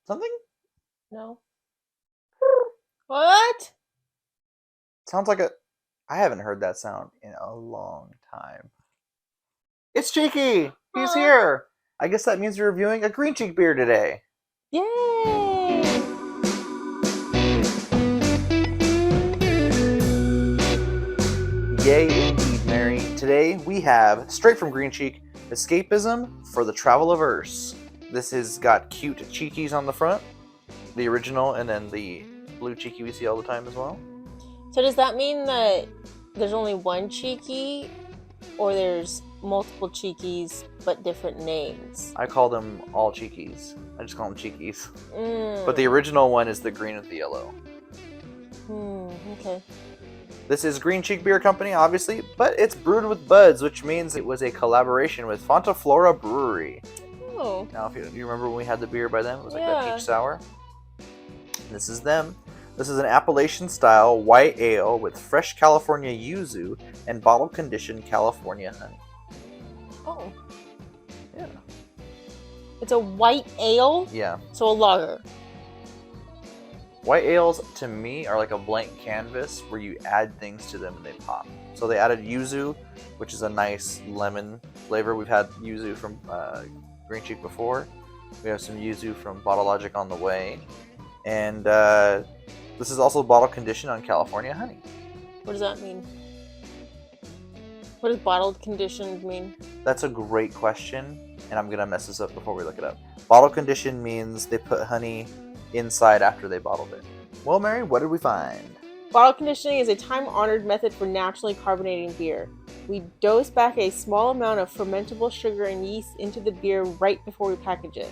Something? No. What? Sounds like a... I haven't heard that sound in a long time. It's Cheeky! He's Aw. here! I guess that means you're reviewing a Green Cheek beer today. Yay! Yay indeed, Mary. Today we have, straight from Green Cheek, Escapism for the Travel Averse. This has got cute Cheekies on the front, the original, and then the blue Cheeky we see all the time as well. So does that mean that there's only one Cheeky, or there's multiple Cheekies but different names? I call them all Cheekies. I just call them Cheekies. Mm. But the original one is the green with the yellow. Okay. This is Green Cheek Beer Company, obviously, but it's brewed with buds, which means it was a collaboration with Fonta Flora Brewery. Oh. Now, if you remember when we had the beer by them, it was like Yeah. that peach sour. This is them. This is an Appalachian-style white ale with fresh California yuzu and bottle-conditioned California honey. Oh. Yeah. It's a white ale? Yeah. So a lager. White ales, to me, are like a blank canvas where you add things to them and they pop. So they added yuzu, which is a nice lemon flavor. We've had yuzu from Green Cheek before. We have some yuzu from Bottle Logic on the way. And this is also bottle conditioned on California honey. What does that mean? What does bottled conditioned mean? That's a great question, and I'm going to mess this up before we look it up. Bottle conditioned means they put honey inside after they bottled it. Well, Mary, what did we find? Bottle conditioning is a time-honored method for naturally carbonating beer. We dose back a small amount of fermentable sugar and yeast into the beer right before we package it.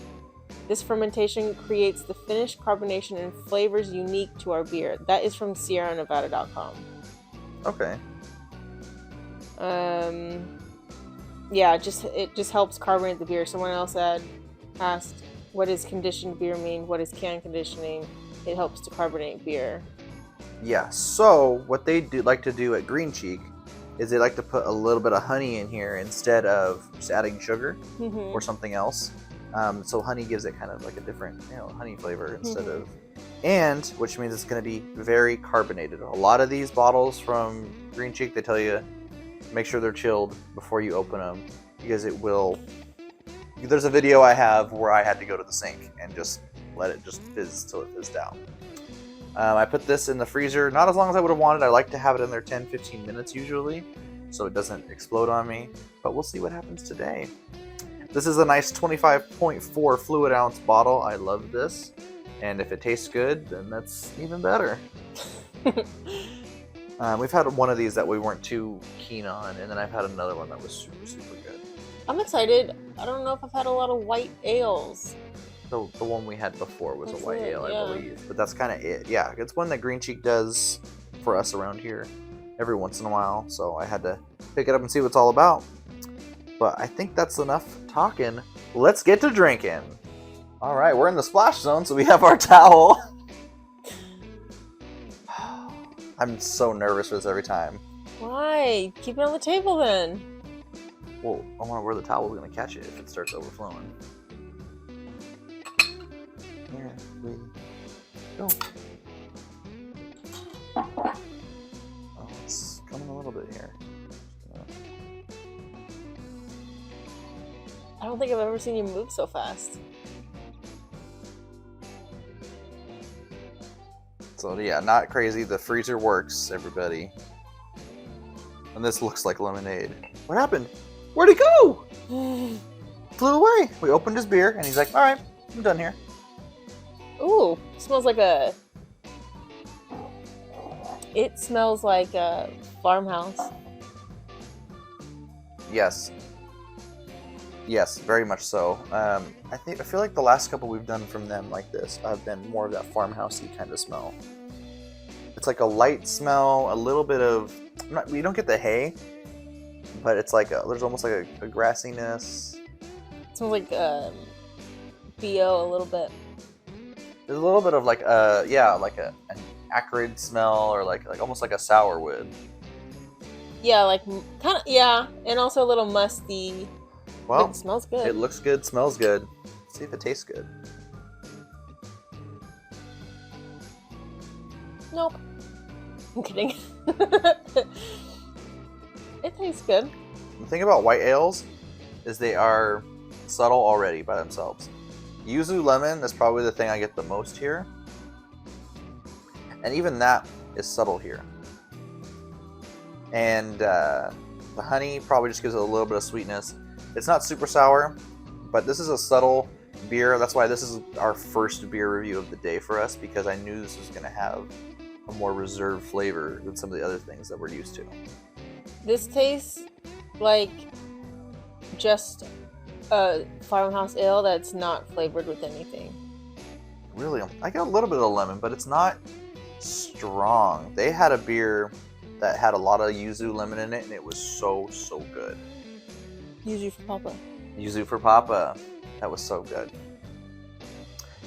This fermentation creates the finished carbonation and flavors unique to our beer. That is from SierraNevada.com. Okay. Yeah, it just helps carbonate the beer. Someone else asked, what does conditioned beer mean? What is can conditioning? It helps to carbonate beer. Yeah, so what they like to do at Green Cheek is they like to put a little bit of honey in here instead of just adding sugar or something else. So honey gives it kind of like a different, honey flavor instead of, and which means it's going to be very carbonated. A lot of these bottles from Green Cheek, they tell you make sure they're chilled before you open them because it will. There's a video I have where I had to go to the sink and just let it just fizz till it fizzed out. I put this in the freezer, not as long as I would have wanted. I like to have it in there 10-15 minutes usually, so it doesn't explode on me, but we'll see what happens today. This is a nice 25.4 fluid ounce bottle. I love this, and if it tastes good, then that's even better. We've had one of these that we weren't too keen on, and then I've had another one that was super, super good. I'm excited. I don't know if I've had a lot of white ales. The one we had before was That's a white it, ale, yeah. I believe. But that's kind of it. Yeah, it's one that Green Cheek does for us around here every once in a while. So I had to pick it up and see what it's all about. But I think that's enough talking. Let's get to drinking. All right, we're in the splash zone, so we have our towel. I'm so nervous for this every time. Why? Keep it on the table then. Well, I wonder where the towel is going to catch it if it starts overflowing. Here we go. Oh, it's coming a little bit here. I don't think I've ever seen you move so fast. So yeah, not crazy. The freezer works, everybody. And this looks like lemonade. What happened? Where'd he go? Flew away. We opened his beer and he's like, all right, I'm done here. Ooh, smells like a... It smells like a farmhouse. Yes. Yes, very much so. I feel like the last couple we've done from them like this have been more of that farmhousey kind of smell. It's like a light smell, a little bit of... you don't get the hay, but it's like there's almost like a grassiness. It smells like BO a little bit. There's a little bit of like an acrid smell or like almost like a sour wood. Yeah, like kind of, yeah, and also a little musty. Well, it smells good. It looks good, smells good. Let's see if it tastes good. Nope. I'm kidding. It tastes good. The thing about white ales is they are subtle already by themselves. Yuzu lemon is probably the thing I get the most here. And even that is subtle here. And the honey probably just gives it a little bit of sweetness. It's not super sour, but this is a subtle beer. That's why this is our first beer review of the day for us, because I knew this was going to have a more reserved flavor than some of the other things that we're used to. This tastes like just a farmhouse ale that's not flavored with anything. Really, I get a little bit of lemon, but it's not strong. They had a beer that had a lot of yuzu lemon in it, and it was so good. Yuzu for Papa. Yuzu for Papa. That was so good.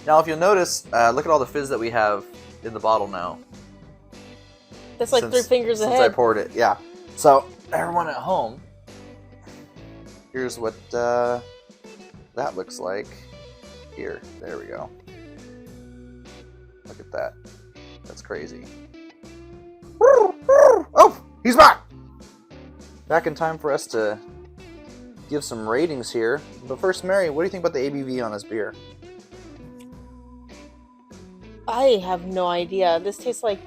Now, if you'll notice, look at all the fizz that we have in the bottle now. That's like 3 fingers ahead. Since I poured it, yeah. So, everyone at home, here's what that looks like. Here, there we go. Look at that. That's crazy. Oh, he's back! Back in time for us to give some ratings here. But first, Mary, what do you think about the ABV on this beer? I have no idea. This tastes like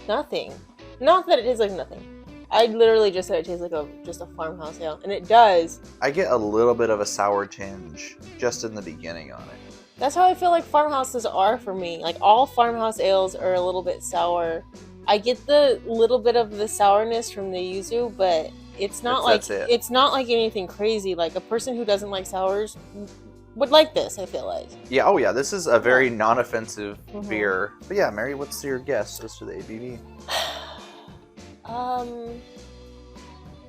nothing. Not that it tastes like nothing. I literally just said it tastes like just a farmhouse ale, and it does. I get a little bit of a sour tinge just in the beginning on it. That's how I feel like farmhouses are for me. Like, all farmhouse ales are a little bit sour. I get the little bit of the sourness from the yuzu, but it's not it's not like anything crazy. Like, a person who doesn't like sours would like this, I feel like. Yeah, oh yeah, this is a very non-offensive beer. But yeah, Mary, what's your guess as to the ABV?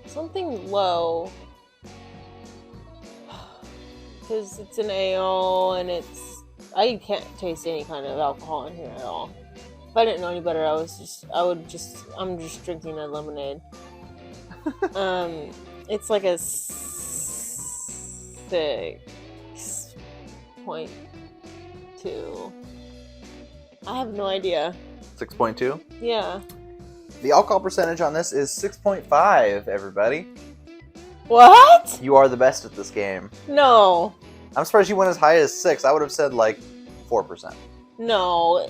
Something low. Because it's an ale, and I can't taste any kind of alcohol in here at all. If I didn't know any better, I'm just drinking a lemonade. It's like a 6.2. I have no idea. 6.2? Yeah. The alcohol percentage on this is 6.5, everybody. What? You are the best at this game. No. I'm surprised you went as high as 6. I would have said like 4%. No,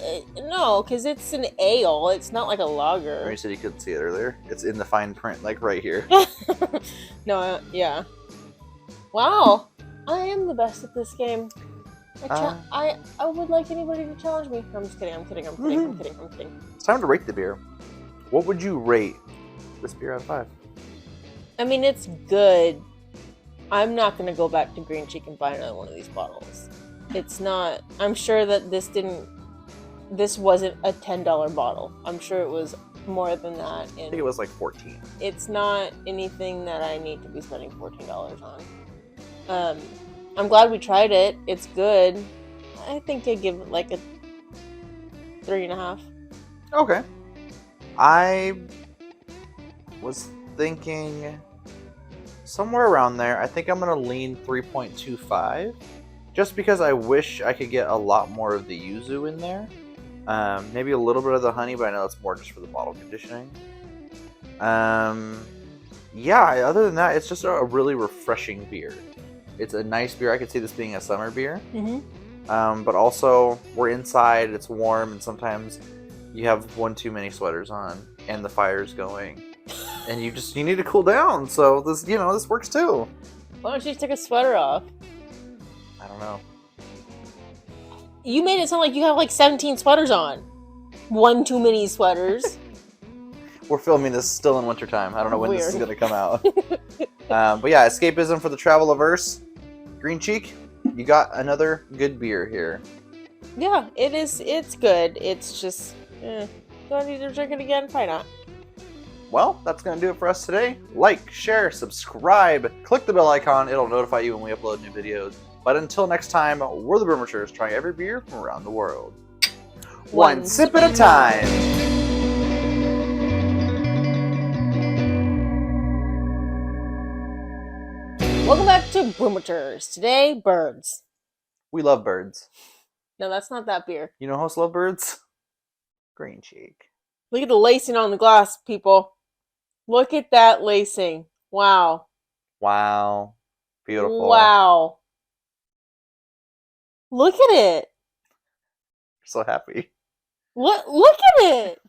because it's an ale. It's not like a lager. You said you couldn't see it earlier. It's in the fine print, like right here. No, yeah. Wow, I am the best at this game. I would like anybody to challenge me. I'm just kidding. I'm kidding. It's time to rate the beer. What would you rate this beer out of 5? I mean, it's good. I'm not going to go back to Green Cheek and buy another one of these bottles. It's not... I'm sure that this wasn't a $10 bottle. I'm sure it was more than that. And I think it was like 14. It's not anything that I need to be spending $14 on. I'm glad we tried it. It's good. I think I'd give it like a 3.5. Okay. I was thinking somewhere around there. I think I'm going to lean 3.25. Just because I wish I could get a lot more of the yuzu in there. Maybe a little bit of the honey, but I know it's more just for the bottle conditioning. Yeah, other than that, it's just a really refreshing beer. It's a nice beer. I could see this being a summer beer. But also, we're inside, it's warm, and sometimes you have one too many sweaters on, and the fire's going. And you need to cool down, so this works too. Why don't you take a sweater off? I don't know. You made it sound like you have like 17 sweaters on. One too many sweaters. We're filming this still in wintertime. I don't know when this is going to come out. But yeah, Escapism for the Travel Averse. Green Cheek, you got another good beer here. Yeah, it is. It's good. It's just, do I need to drink it again? Probably not. Well, that's going to do it for us today. Like, share, subscribe, click the bell icon. It'll notify you when we upload new videos. But until next time, we're the Brewmachers, trying every beer from around the world. One sip at a time! Welcome back to Brewmachers. Today, birds. We love birds. No, that's not that beer. You know hosts love birds? Green cheek. Look at the lacing on the glass, people. Look at that lacing. Wow. Wow. Beautiful. Wow. Look at it. So happy. Look at it.